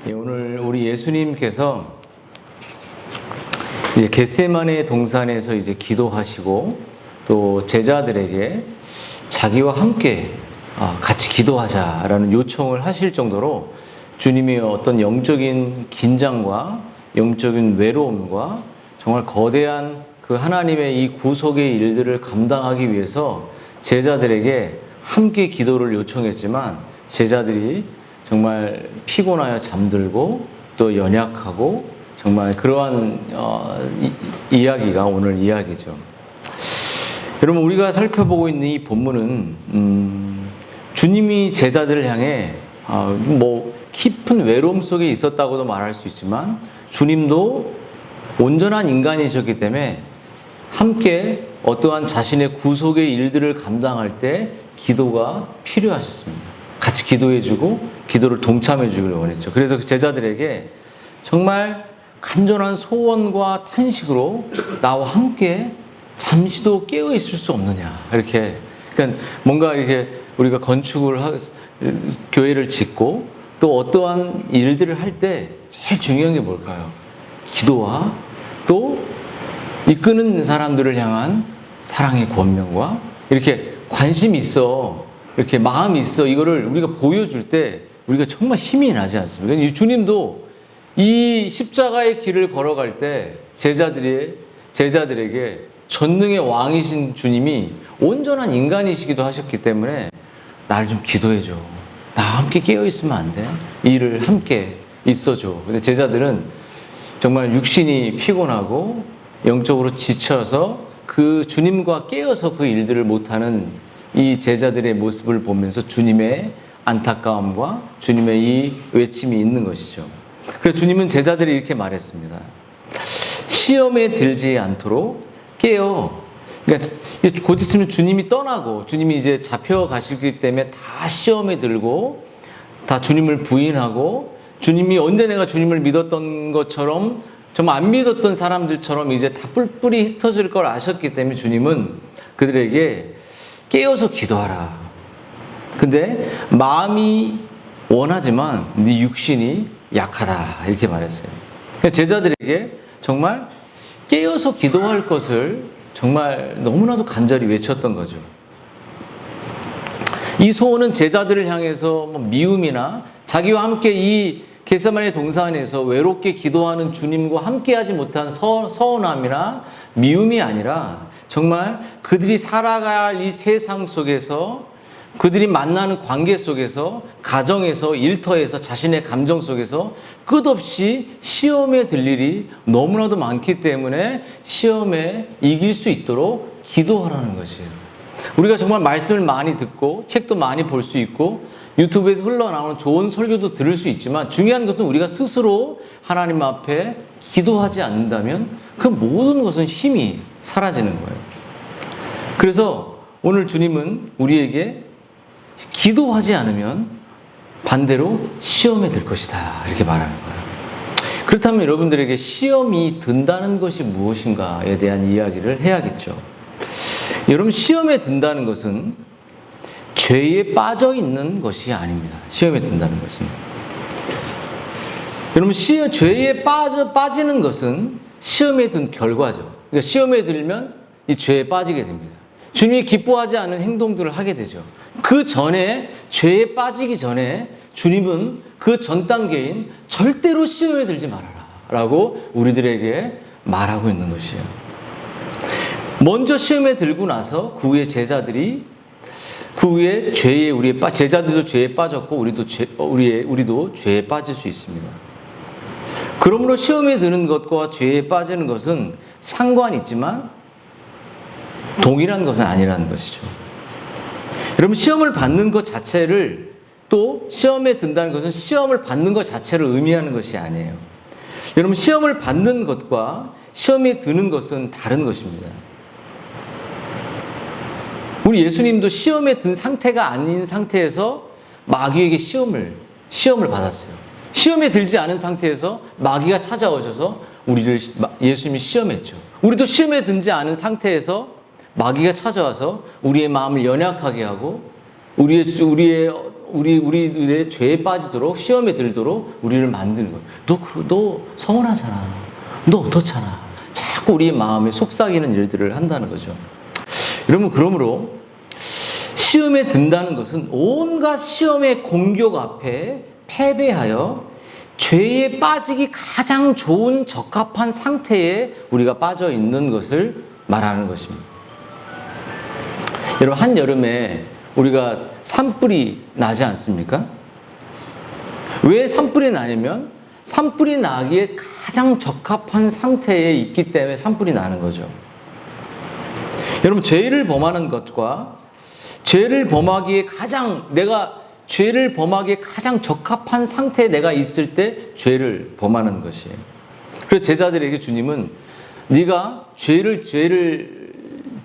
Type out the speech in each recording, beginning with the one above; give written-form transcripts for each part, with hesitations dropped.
오늘 우리 예수님께서 이제 겟세마네 동산에서 이제 기도하시고 또 제자들에게 자기와 함께 같이 기도하자라는 요청을 하실 정도로 주님이 어떤 영적인 긴장과 영적인 외로움과 정말 거대한 그 하나님의 이 구속의 일들을 감당하기 위해서 제자들에게 함께 기도를 요청했지만 제자들이 정말 피곤하여 잠들고 또 연약하고 정말 그러한 이야기가 오늘 이야기죠. 여러분, 우리가 살펴보고 있는 이 본문은 주님이 제자들을 향해 깊은 외로움 속에 있었다고도 말할 수 있지만 주님도 온전한 인간이셨기 때문에 함께 어떠한 자신의 구속의 일들을 감당할 때 기도가 필요하셨습니다. 같이 기도해주고 기도를 동참해주기를 원했죠. 그래서 그 제자들에게 정말 간절한 소원과 탄식으로 나와 함께 잠시도 깨어 있을 수 없느냐, 이렇게. 그러니까 뭔가 이렇게 우리가 교회를 짓고 또 어떠한 일들을 할 때 제일 중요한 게 뭘까요? 기도와 또 이끄는 사람들을 향한 사랑의 권면과 이렇게 관심이 있어, 이렇게 마음이 있어, 이거를 우리가 보여줄 때 우리가 정말 힘이 나지 않습니까? 이 주님도 이 십자가의 길을 걸어갈 때 제자들에게 전능의 왕이신 주님이 온전한 인간이시기도 하셨기 때문에 나를 좀 기도해줘, 나와 함께 깨어있으면 안 돼? 이 일을 함께 있어줘. 근데 제자들은 정말 육신이 피곤하고 영적으로 지쳐서 그 주님과 깨어서 그 일들을 못하는 이 제자들의 모습을 보면서 주님의 안타까움과 주님의 이 외침이 있는 것이죠. 그래서 주님은 제자들이 이렇게 말했습니다. 시험에 들지 않도록 깨어. 그러니까 곧 있으면 주님이 떠나고 주님이 이제 잡혀가시기 때문에 다 시험에 들고 다 주님을 부인하고 주님이 언제 내가 주님을 믿었던 것처럼 정말 안 믿었던 사람들처럼 이제 다 뿔뿔이 흩어질 걸 아셨기 때문에 주님은 그들에게 깨어서 기도하라. 근데 마음이 원하지만 네 육신이 약하다, 이렇게 말했어요. 제자들에게 정말 깨어서 기도할 것을 정말 너무나도 간절히 외쳤던 거죠. 이 소원은 제자들을 향해서 미움이나 자기와 함께 이 겟세마네 동산에서 외롭게 기도하는 주님과 함께하지 못한 서운함이나 미움이 아니라 정말 그들이 살아가야 할 이 세상 속에서, 그들이 만나는 관계 속에서, 가정에서, 일터에서, 자신의 감정 속에서 끝없이 시험에 들 일이 너무나도 많기 때문에 시험에 이길 수 있도록 기도하라는 것이에요. 우리가 정말 말씀을 많이 듣고 책도 많이 볼 수 있고 유튜브에서 흘러나오는 좋은 설교도 들을 수 있지만 중요한 것은 우리가 스스로 하나님 앞에 기도하지 않는다면 그 모든 것은 힘이 사라지는 거예요. 그래서 오늘 주님은 우리에게 기도하지 않으면 반대로 시험에 들 것이다, 이렇게 말하는 거예요. 그렇다면 여러분들에게 시험이 든다는 것이 무엇인가에 대한 이야기를 해야겠죠. 여러분, 시험에 든다는 것은 죄에 빠져 있는 것이 아닙니다. 시험에 든다는 것은. 여러분, 죄에 빠지는 것은 시험에 든 결과죠. 그러니까 시험에 들면 이 죄에 빠지게 됩니다. 주님이 기뻐하지 않은 행동들을 하게 되죠. 그 전에, 죄에 빠지기 전에 주님은 그 전 단계인 절대로 시험에 들지 말아라 라고 우리들에게 말하고 있는 것이에요. 먼저 시험에 들고 나서 그 후에 제자들이 그 후에 제자들도 죄에 빠졌고 우리도 죄에 빠질 수 있습니다. 그러므로 시험에 드는 것과 죄에 빠지는 것은 상관이 있지만 동일한 것은 아니라는 것이죠. 여러분, 시험을 받는 것 자체를, 또 시험에 든다는 것은 시험을 받는 것 자체를 의미하는 것이 아니에요. 여러분, 시험을 받는 것과 시험에 드는 것은 다른 것입니다. 우리 예수님도 시험에 든 상태가 아닌 상태에서 마귀에게 시험을 받았어요. 시험에 들지 않은 상태에서 마귀가 찾아오셔서 예수님이 시험했죠. 우리도 시험에 들지 않은 상태에서 마귀가 찾아와서 우리의 마음을 연약하게 하고 우리의 우리들의 죄에 빠지도록, 시험에 들도록 우리를 만드는 거예요. 너 서운하잖아. 너 어떻잖아. 자꾸 우리의 마음에 속삭이는 일들을 한다는 거죠. 여러분, 그러므로 시험에 든다는 것은 온갖 시험의 공격 앞에 패배하여 죄에 빠지기 가장 좋은 적합한 상태에 우리가 빠져 있는 것을 말하는 것입니다. 여러분, 한여름에 우리가 산불이 나지 않습니까? 왜 산불이 나냐면 산불이 나기에 가장 적합한 상태에 있기 때문에 산불이 나는 거죠. 여러분, 죄를 범하는 것과 죄를 범하기에 가장 적합한 상태에 내가 있을 때 죄를 범하는 것이에요. 그래서 제자들에게 주님은 네가 죄를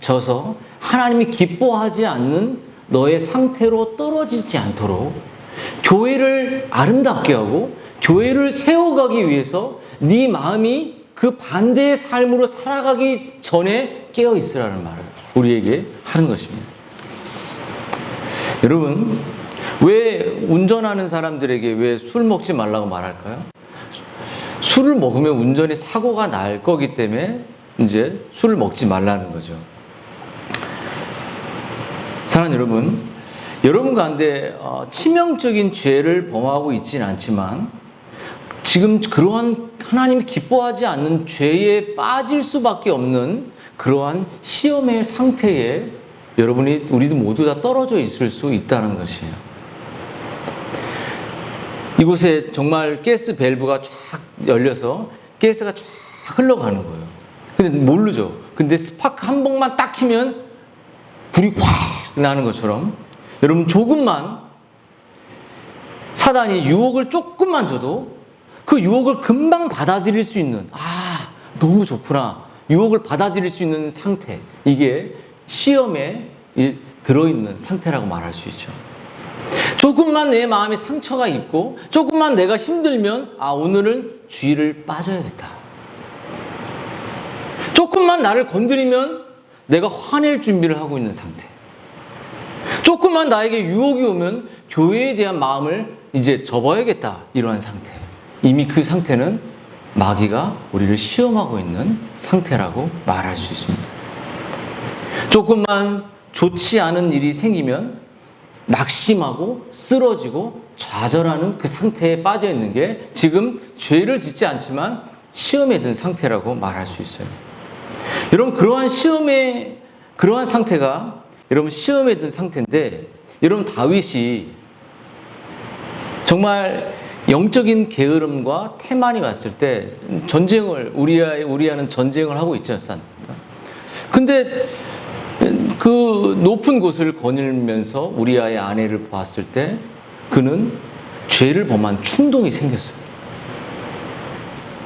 져서 하나님이 기뻐하지 않는 너의 상태로 떨어지지 않도록 교회를 아름답게 하고 교회를 세워가기 위해서 네 마음이 그 반대의 삶으로 살아가기 전에 깨어 있으라는 말을 우리에게 하는 것입니다. 여러분, 왜 운전하는 사람들에게 왜 술 먹지 말라고 말할까요? 술을 먹으면 운전에 사고가 날 거기 때문에 이제 술을 먹지 말라는 거죠. 사랑하는 여러분 가운데 치명적인 죄를 범하고 있지는 않지만 지금 그러한 하나님이 기뻐하지 않는 죄에 빠질 수밖에 없는 그러한 시험의 상태에 우리도 모두 다 떨어져 있을 수 있다는 것이에요. 이곳에 정말 가스 밸브가 쫙 열려서 가스가 쫙 흘러가는 거예요. 근데 모르죠. 근데 스파크 한 번만 딱 키면 불이 확 나는 것처럼 여러분, 조금만 사단이 유혹을 조금만 줘도 그 유혹을 금방 받아들일 수 있는, 너무 좋구나, 유혹을 받아들일 수 있는 상태, 이게 시험에 들어있는 상태라고 말할 수 있죠. 조금만 내 마음에 상처가 있고 조금만 내가 힘들면 오늘은 쥐를 빠져야겠다. 조금만 나를 건드리면 내가 화낼 준비를 하고 있는 상태. 조금만 나에게 유혹이 오면 교회에 대한 마음을 이제 접어야겠다, 이러한 상태. 이미 그 상태는 마귀가 우리를 시험하고 있는 상태라고 말할 수 있습니다. 조금만 좋지 않은 일이 생기면 낙심하고 쓰러지고 좌절하는 그 상태에 빠져 있는 게 지금 죄를 짓지 않지만 시험에 든 상태라고 말할 수 있어요. 여러분, 그러한 상태가 여러분 시험에 든 상태인데, 여러분 다윗이 정말 영적인 게으름과 태만이 왔을 때 우리아는 전쟁을 하고 있지 않습니까? 근데 그 높은 곳을 거닐면서 우리아의 아내를 보았을 때 그는 죄를 범한 충동이 생겼어요.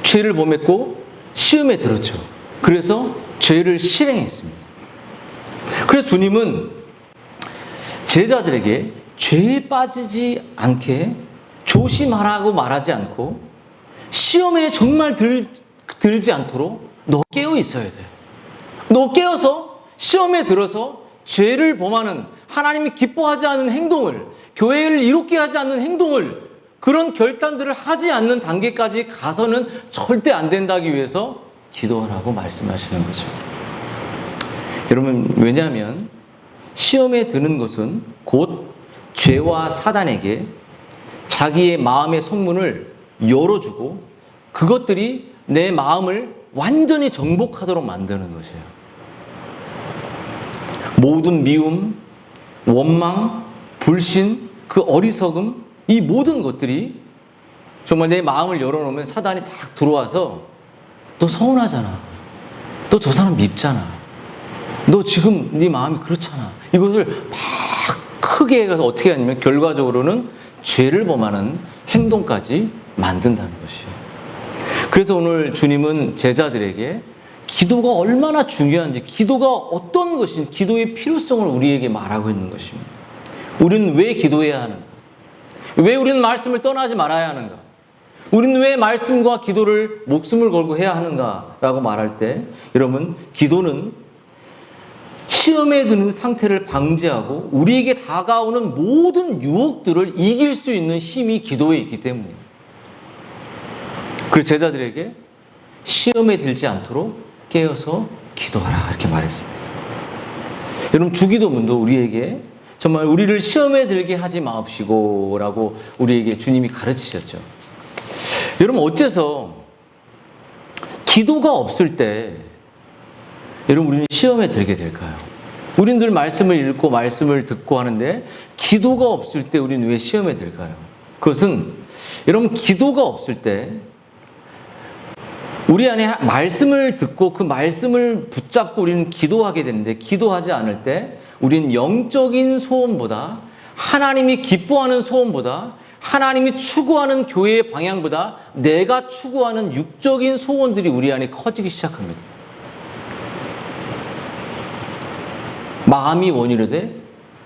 죄를 범했고 시험에 들었죠. 그래서 죄를 실행했습니다. 그래서 주님은 제자들에게 죄에 빠지지 않게 조심하라고 말하지 않고 시험에 정말 들지 않도록 너 깨어 있어야 돼. 너 깨어서 시험에 들어서 죄를 범하는, 하나님이 기뻐하지 않는 행동을, 교회를 이롭게 하지 않는 행동을, 그런 결단들을 하지 않는 단계까지 가서는 절대 안 된다기 위해서 기도하라고 말씀하시는 거죠. 여러분, 왜냐하면 시험에 드는 것은 곧 죄와 사단에게 자기의 마음의 성문을 열어주고 그것들이 내 마음을 완전히 정복하도록 만드는 것이에요. 모든 미움, 원망, 불신, 그 어리석음, 이 모든 것들이 정말 내 마음을 열어놓으면 사단이 딱 들어와서 너 서운하잖아. 너 저 사람 밉잖아. 너 지금 네 마음이 그렇잖아. 이것을 막 크게 해서 어떻게 하냐면 결과적으로는 죄를 범하는 행동까지 만든다는 것이에요. 그래서 오늘 주님은 제자들에게 기도가 얼마나 중요한지, 기도가 어떤 것인지, 기도의 필요성을 우리에게 말하고 있는 것입니다. 우리는 왜 기도해야 하는가? 왜 우리는 말씀을 떠나지 말아야 하는가? 우리는 왜 말씀과 기도를 목숨을 걸고 해야 하는가? 라고 말할 때, 여러분, 기도는 시험에 드는 상태를 방지하고 우리에게 다가오는 모든 유혹들을 이길 수 있는 힘이 기도에 있기 때문이에요. 그래서 제자들에게 시험에 들지 않도록 깨어서 기도하라 이렇게 말했습니다. 여러분, 주기도문도 우리에게 정말 우리를 시험에 들게 하지 마옵시고 라고 우리에게 주님이 가르치셨죠. 여러분, 어째서 기도가 없을 때 여러분 우리는 시험에 들게 될까요? 우리는 늘 말씀을 읽고 말씀을 듣고 하는데 기도가 없을 때 우리는 왜 시험에 들까요? 그것은 여러분, 기도가 없을 때 우리 안에 말씀을 듣고 그 말씀을 붙잡고 우리는 기도하게 되는데, 기도하지 않을 때 우리는 영적인 소원보다, 하나님이 기뻐하는 소원보다, 하나님이 추구하는 교회의 방향보다 내가 추구하는 육적인 소원들이 우리 안에 커지기 시작합니다. 마음이 원이로되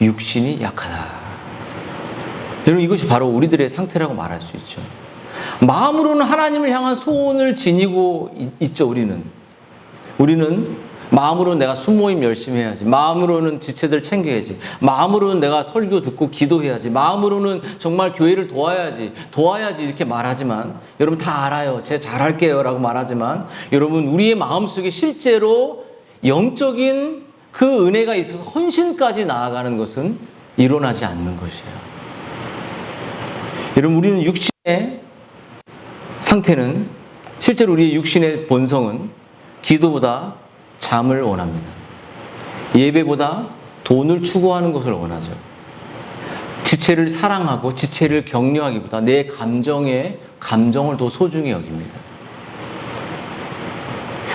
육신이 약하다. 여러분, 이것이 바로 우리들의 상태라고 말할 수 있죠. 마음으로는 하나님을 향한 소원을 지니고 있죠. 우리는 마음으로는 내가 수모임 열심히 해야지, 마음으로는 지체들 챙겨야지, 마음으로는 내가 설교 듣고 기도해야지, 마음으로는 정말 교회를 도와야지 이렇게 말하지만, 여러분 다 알아요, 제가 잘할게요 라고 말하지만, 여러분 우리의 마음속에 실제로 영적인 그 은혜가 있어서 헌신까지 나아가는 것은 일어나지 않는 것이에요. 여러분, 우리는 육신의 상태는, 실제로 우리의 육신의 본성은 기도보다 잠을 원합니다. 예배보다 돈을 추구하는 것을 원하죠. 지체를 사랑하고 지체를 격려하기보다 내 감정을 더 소중히 여깁니다.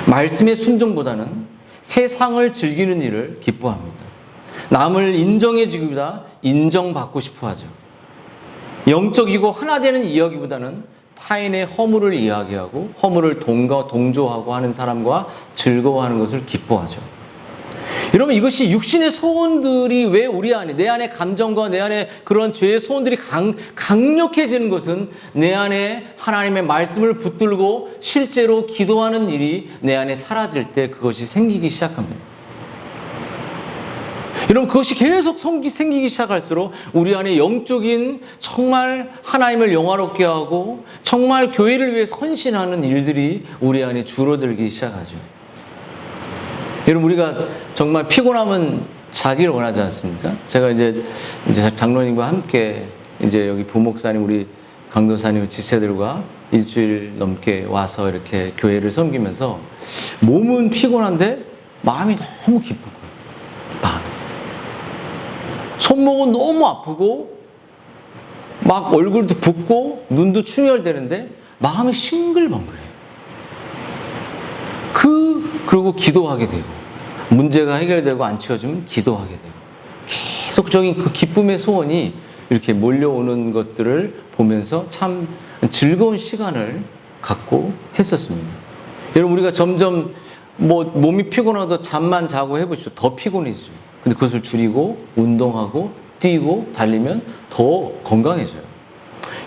말씀의 순종보다는 세상을 즐기는 일을 기뻐합니다. 남을 인정해주기보다 인정받고 싶어 하죠. 영적이고 하나 되는 이야기보다는 타인의 허물을 이야기하고 허물을 동조하고 하는 사람과 즐거워하는 것을 기뻐하죠. 여러분, 이것이 육신의 소원들이 왜 우리 안에, 내 안에 감정과 내 안에 그런 죄의 소원들이 강력해지는 것은 내 안에 하나님의 말씀을 붙들고 실제로 기도하는 일이 내 안에 사라질 때 그것이 생기기 시작합니다. 여러분, 그것이 계속 생기기 시작할수록 우리 안에 영적인, 정말 하나님을 영화롭게 하고 정말 교회를 위해서 헌신하는 일들이 우리 안에 줄어들기 시작하죠. 여러분, 우리가 정말 피곤하면 자기를 원하지 않습니까? 제가 이제 장로님과 함께 이제 여기 부목사님, 우리 강도사님 지체들과 일주일 넘게 와서 이렇게 교회를 섬기면서 몸은 피곤한데 마음이 너무 기쁘고, 손목은 너무 아프고 막 얼굴도 붓고 눈도 충혈되는데 마음이 싱글벙글해요. 그리고 기도하게 되고, 문제가 해결되고 안 치워지면 기도하게 되고, 계속적인 그 기쁨의 소원이 이렇게 몰려오는 것들을 보면서 참 즐거운 시간을 갖고 했었습니다. 여러분, 우리가 점점 몸이 피곤하도 잠만 자고 해보시죠. 더 피곤해지죠. 근데 그것을 줄이고 운동하고 뛰고 달리면 더 건강해져요.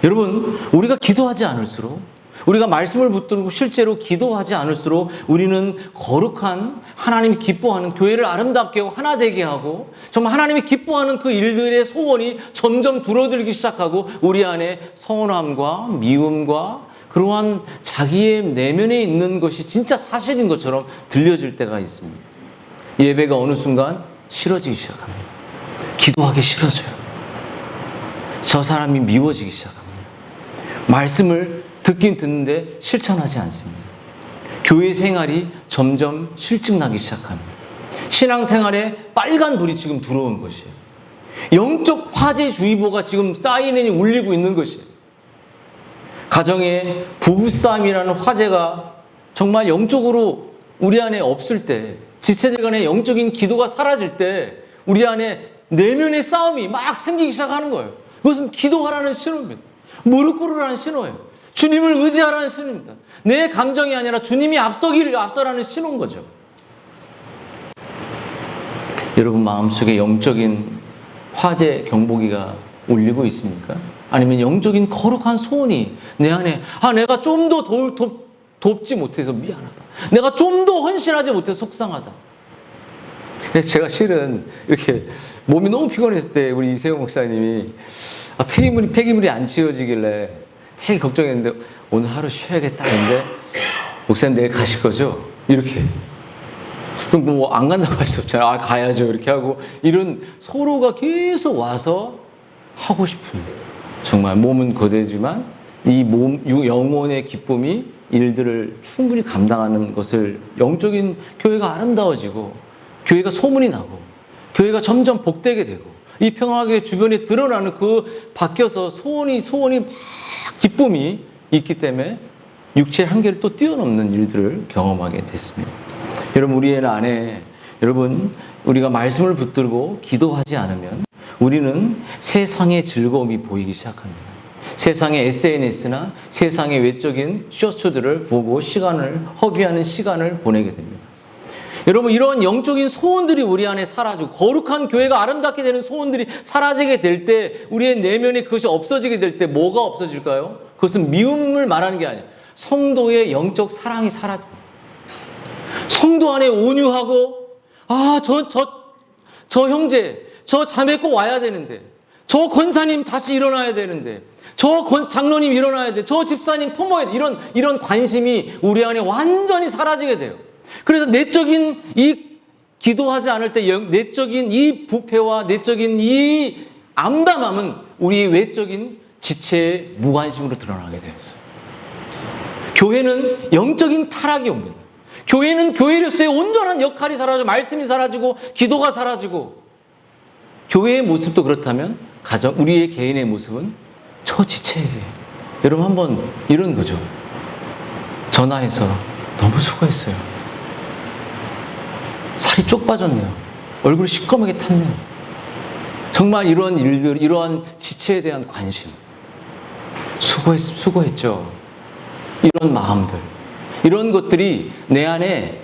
여러분, 우리가 기도하지 않을수록, 우리가 말씀을 붙들고 실제로 기도하지 않을수록 우리는 거룩한, 하나님이 기뻐하는 교회를 아름답게 하고 하나 되게 하고 정말 하나님이 기뻐하는 그 일들의 소원이 점점 줄어들기 시작하고 우리 안에 서운함과 미움과 그러한 자기의 내면에 있는 것이 진짜 사실인 것처럼 들려질 때가 있습니다. 예배가 어느 순간 싫어지기 시작합니다. 기도하기 싫어져요. 저 사람이 미워지기 시작합니다. 말씀을 듣긴 듣는데 실천하지 않습니다. 교회 생활이 점점 실증나기 시작합니다. 신앙생활에 빨간 불이 지금 들어온 것이에요. 영적 화재주의보가 지금 사이렌이 울리고 있는 것이에요. 가정에 부부싸움이라는 화재가 정말 영적으로 우리 안에 없을 때, 지체들 간의 영적인 기도가 사라질 때 우리 안에 내면의 싸움이 막 생기기 시작하는 거예요. 그것은 기도하라는 신호입니다. 무릎 꿇으라는 신호예요. 주님을 의지하라는 신호입니다. 내 감정이 아니라 주님이 앞서라는 신호인 거죠. 여러분, 마음속에 영적인 화재 경보기가 울리고 있습니까? 아니면 영적인 거룩한 소원이 내 안에, 내가 좀 더 돕지 못해서 미안하다, 내가 좀 더 헌신하지 못해서 속상하다, 근데 제가 실은 이렇게 몸이 너무 피곤했을 때 우리 이세용 목사님이 폐기물이 안 치워지길래 되게 걱정했는데 오늘 하루 쉬어야겠다 했는데 목사님 내일 가실 거죠? 이렇게. 그럼 뭐 안 간다고 할 수 없잖아요. 가야죠. 이렇게 하고 이런 서로가 계속 와서 하고 싶은 정말 몸은 거대지만 이 영혼의 기쁨이 일들을 충분히 감당하는 것을 영적인 교회가 아름다워지고 교회가 소문이 나고 교회가 점점 복되게 되고 이 평화교회 주변에 드러나는 그 바뀌어서 소원이 막 기쁨이 있기 때문에 육체의 한계를 또 뛰어넘는 일들을 경험하게 됐습니다. 여러분 우리 안에 여러분 우리가 말씀을 붙들고 기도하지 않으면 우리는 세상의 즐거움이 보이기 시작합니다. 세상의 SNS나 세상의 외적인 쇼츠들을 보고 허비하는 시간을 보내게 됩니다. 여러분 이런 영적인 소원들이 우리 안에 사라지고 거룩한 교회가 아름답게 되는 소원들이 사라지게 될 때 우리의 내면에 그것이 없어지게 될 때 뭐가 없어질까요? 그것은 미움을 말하는 게 아니에요. 성도의 영적 사랑이 사라집니다. 성도 안에 온유하고 저 형제 저 자매 꼭 와야 되는데 저 권사님 다시 일어나야 되는데 저 장로님 일어나야 돼 저 집사님 품어야 돼 이런 관심이 우리 안에 완전히 사라지게 돼요. 그래서 내적인 이 기도하지 않을 때 내적인 이 부패와 내적인 이 암담함은 우리의 외적인 지체의 무관심으로 드러나게 되었어요. 교회는 영적인 타락이 옵니다. 교회는 교회로서의 온전한 역할이 사라지고 말씀이 사라지고 기도가 사라지고 교회의 모습도 그렇다면 우리의 개인의 모습은 저 지체예요. 여러분 한번 이런 거죠. 전화해서 너무 수고했어요. 살이 쪽 빠졌네요. 얼굴이 시꺼멓게 탔네요. 정말 이런 일들, 이러한 지체에 대한 관심. 수고했죠. 이런 마음들. 이런 것들이 내 안에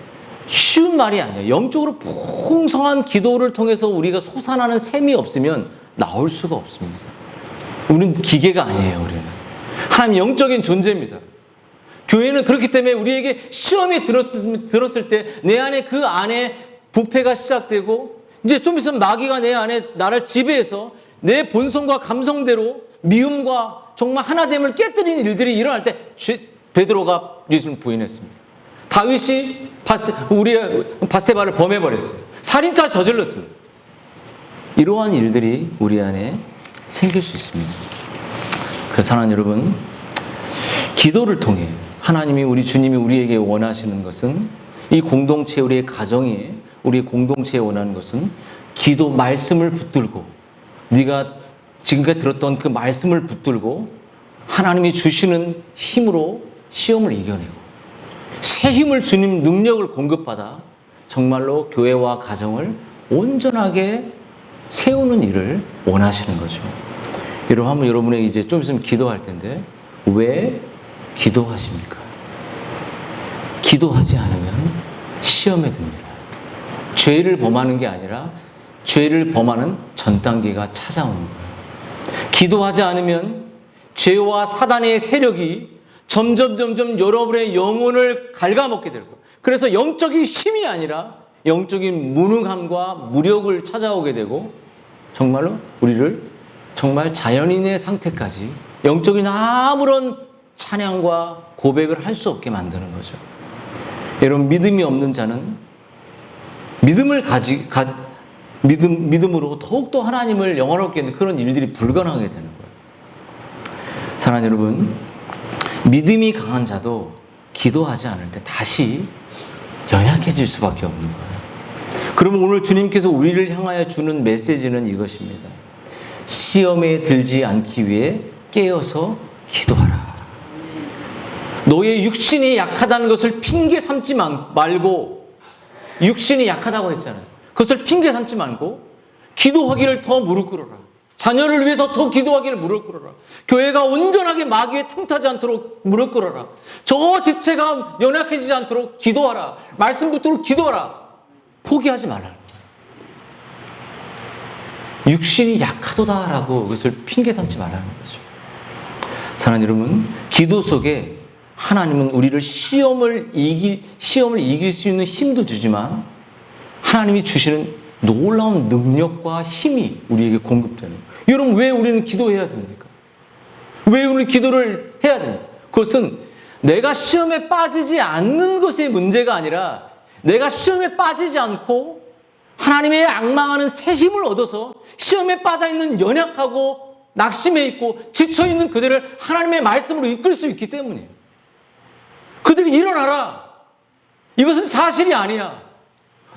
쉬운 말이 아니에요. 영적으로 풍성한 기도를 통해서 우리가 솟아나는 샘이 없으면 나올 수가 없습니다. 우리는 기계가 아니에요. 우리는 하나님 영적인 존재입니다. 교회는 그렇기 때문에 우리에게 시험이 들었을 때 내 안에 그 안에 부패가 시작되고 이제 좀 있으면 마귀가 내 안에 나를 지배해서 내 본성과 감성대로 미움과 정말 하나됨을 깨뜨리는 일들이 일어날 때 베드로가 예수를 부인했습니다. 다윗이 바세바를 범해버렸어요. 살인까지 저질렀습니다. 이러한 일들이 우리 안에 생길 수 있습니다. 그래서 사랑하는 여러분, 기도를 통해 하나님이 우리 주님이 우리에게 원하시는 것은 이 공동체 우리의 가정이 우리 공동체에 원하는 것은 기도 말씀을 붙들고 네가 지금까지 들었던 그 말씀을 붙들고 하나님이 주시는 힘으로 시험을 이겨내고 새 힘을 주님 능력을 공급받아 정말로 교회와 가정을 온전하게 세우는 일을 원하시는 거죠. 여러분 한번 여러분에게 이제 좀 있으면 기도할 텐데 왜 기도하십니까? 기도하지 않으면 시험에 듭니다. 죄를 범하는 게 아니라 죄를 범하는 전 단계가 찾아오는 거예요. 기도하지 않으면 죄와 사단의 세력이 점점 여러분의 영혼을 갉아먹게 될 거예요. 그래서 영적인 힘이 아니라 영적인 무능함과 무력을 찾아오게 되고 정말로 우리를 정말 자연인의 상태까지 영적인 아무런 찬양과 고백을 할 수 없게 만드는 거죠. 여러분 믿음이 없는 자는 믿음으로 더욱더 하나님을 영원롭게 하는 그런 일들이 불가능하게 되는 거예요. 사랑하는 여러분, 믿음이 강한 자도 기도하지 않을 때 다시 연약해질 수밖에 없는 거예요. 그러면 오늘 주님께서 우리를 향하여 주는 메시지는 이것입니다. 시험에 들지 않기 위해 깨어서 기도하라. 너의 육신이 약하다는 것을 핑계 삼지 말고, 육신이 약하다고 했잖아요. 그것을 핑계 삼지 말고 기도하기를 더 무릎 꿇어라. 자녀를 위해서 더 기도하기를 무릎 꿇어라. 교회가 온전하게 마귀에 틈타지 않도록 무릎 꿇어라. 저 지체가 연약해지지 않도록 기도하라. 말씀 붙도록 기도하라. 포기하지 말라. 육신이 약하도다라고 그것을 핑계 삼지 말라는 거죠. 사랑하는 여러분, 기도 속에 하나님은 우리를 시험을 이길 수 있는 힘도 주지만 하나님이 주시는 놀라운 능력과 힘이 우리에게 공급되는 거예요. 여러분, 왜 우리는 기도해야 됩니까? 왜 우리는 기도를 해야 됩니까? 그것은 내가 시험에 빠지지 않는 것이 문제가 아니라 내가 시험에 빠지지 않고 하나님의 악망하는 새 힘을 얻어서 시험에 빠져있는 연약하고 낙심해 있고 지쳐있는 그들을 하나님의 말씀으로 이끌 수 있기 때문이에요. 그들이 일어나라. 이것은 사실이 아니야.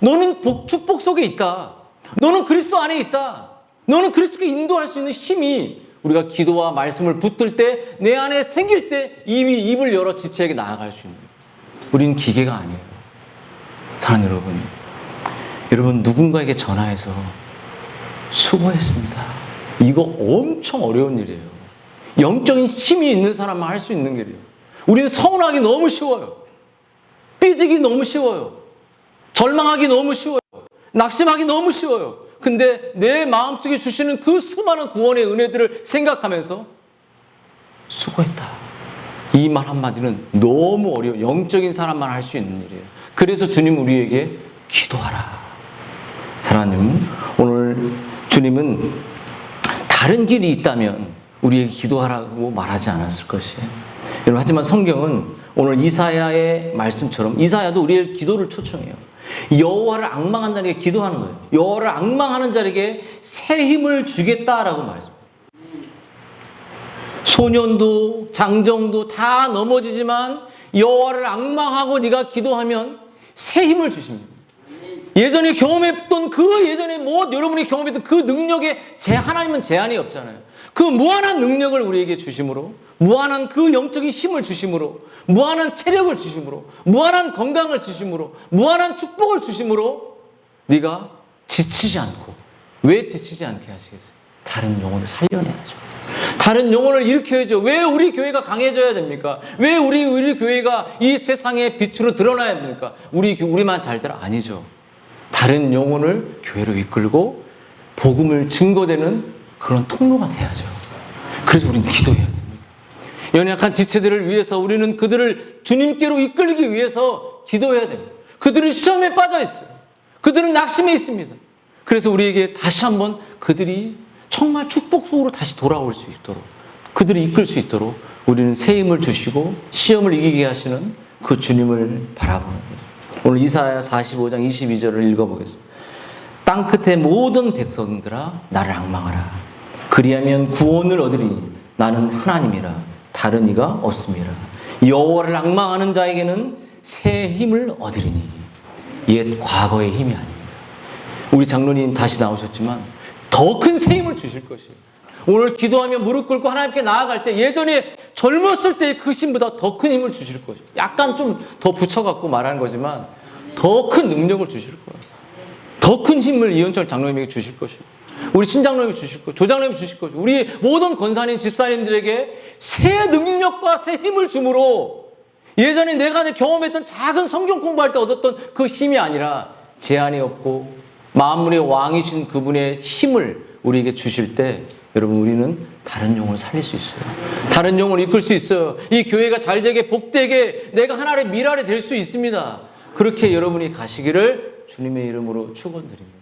너는 축복 속에 있다. 너는 그리스도 안에 있다. 너는 그리스도께 인도할 수 있는 힘이 우리가 기도와 말씀을 붙들 때 내 안에 생길 때 이미 입을 열어 지체에게 나아갈 수 있는 거예요. 우리는 기계가 아니에요. 사랑하는 여러분 누군가에게 전화해서 수고했습니다. 이거 엄청 어려운 일이에요. 영적인 힘이 있는 사람만 할 수 있는 일이에요. 우리는 서운하기 너무 쉬워요. 삐지기 너무 쉬워요. 절망하기 너무 쉬워요. 낙심하기 너무 쉬워요. 근데 내 마음속에 주시는 그 수많은 구원의 은혜들을 생각하면서 수고했다. 이 말 한마디는 너무 어려워. 영적인 사람만 할 수 있는 일이에요. 그래서 주님 우리에게 기도하라. 사랑하는 오늘 주님은 다른 길이 있다면 우리에게 기도하라고 말하지 않았을 것이에요. 여러분, 하지만 성경은 오늘 이사야의 말씀처럼 이사야도 우리의 기도를 초청해요. 여호와를 앙망한 자에게 기도하는 거예요. 여호와를 앙망하는 자에게 새 힘을 주겠다라고 말했습니다. 소년도 장정도 다 넘어지지만 여호와를 앙망하고 네가 기도하면 새 힘을 주십니다. 예전에 경험했던 그 예전에 여러분이 경험했던 그 능력에 하나님은 제한이 없잖아요. 그 무한한 능력을 우리에게 주심으로, 무한한 그 영적인 힘을 주심으로, 무한한 체력을 주심으로, 무한한 건강을 주심으로, 무한한 축복을 주심으로 네가 지치지 않고. 왜 지치지 않게 하시겠어요? 다른 영혼을 살려내야죠. 다른 영혼을 일으켜야죠. 왜 우리 교회가 강해져야 됩니까? 왜 우리 교회가 이 세상의 빛으로 드러나야 됩니까? 우리만 잘 되라? 아니죠. 다른 영혼을 교회로 이끌고 복음을 증거되는 그런 통로가 돼야죠. 그래서 우리는 기도해야 됩니다. 연약한 지체들을 위해서 우리는 그들을 주님께로 이끌기 위해서 기도해야 됩니다. 그들은 시험에 빠져 있어요. 그들은 낙심해 있습니다. 그래서 우리에게 다시 한번 그들이 정말 축복 속으로 다시 돌아올 수 있도록, 그들이 이끌 수 있도록 우리는 새 힘을 주시고 시험을 이기게 하시는 그 주님을 바라보는 거죠. 오늘 이사야 45장 22절을 읽어보겠습니다. 땅끝의 모든 백성들아 나를 앙망하라. 그리하면 구원을 얻으리니 나는 하나님이라 다른 이가 없음이라. 여호와를 앙망하는 자에게는 새 힘을 얻으리니 옛 과거의 힘이 아닙니다. 우리 장로님 다시 나오셨지만 더 큰 새 힘을 주실 것이에요. 오늘 기도하며 무릎 꿇고 하나님께 나아갈 때 예전에 젊었을 때의 그 힘보다 더 큰 힘을 주실 것이에요. 약간 좀 더 붙여갖고 말하는 거지만 더 큰 능력을 주실 거예요. 더 큰 힘을 이현철 장로님에게 주실 것이고 우리 신장로님에게 주실 것이고 조장로님에게 주실 것이고 우리 모든 권사님 집사님들에게 새 능력과 새 힘을 주므로 예전에 내가 경험했던 작은 성경 공부할 때 얻었던 그 힘이 아니라 제한이 없고 만물의 왕이신 그분의 힘을 우리에게 주실 때 여러분 우리는 다른 영혼을 살릴 수 있어요. 다른 영혼을 이끌 수 있어요. 이 교회가 잘되게 복되게 내가 하나의 미랄이 될 수 있습니다. 그렇게 여러분이 가시기를 주님의 이름으로 축원드립니다.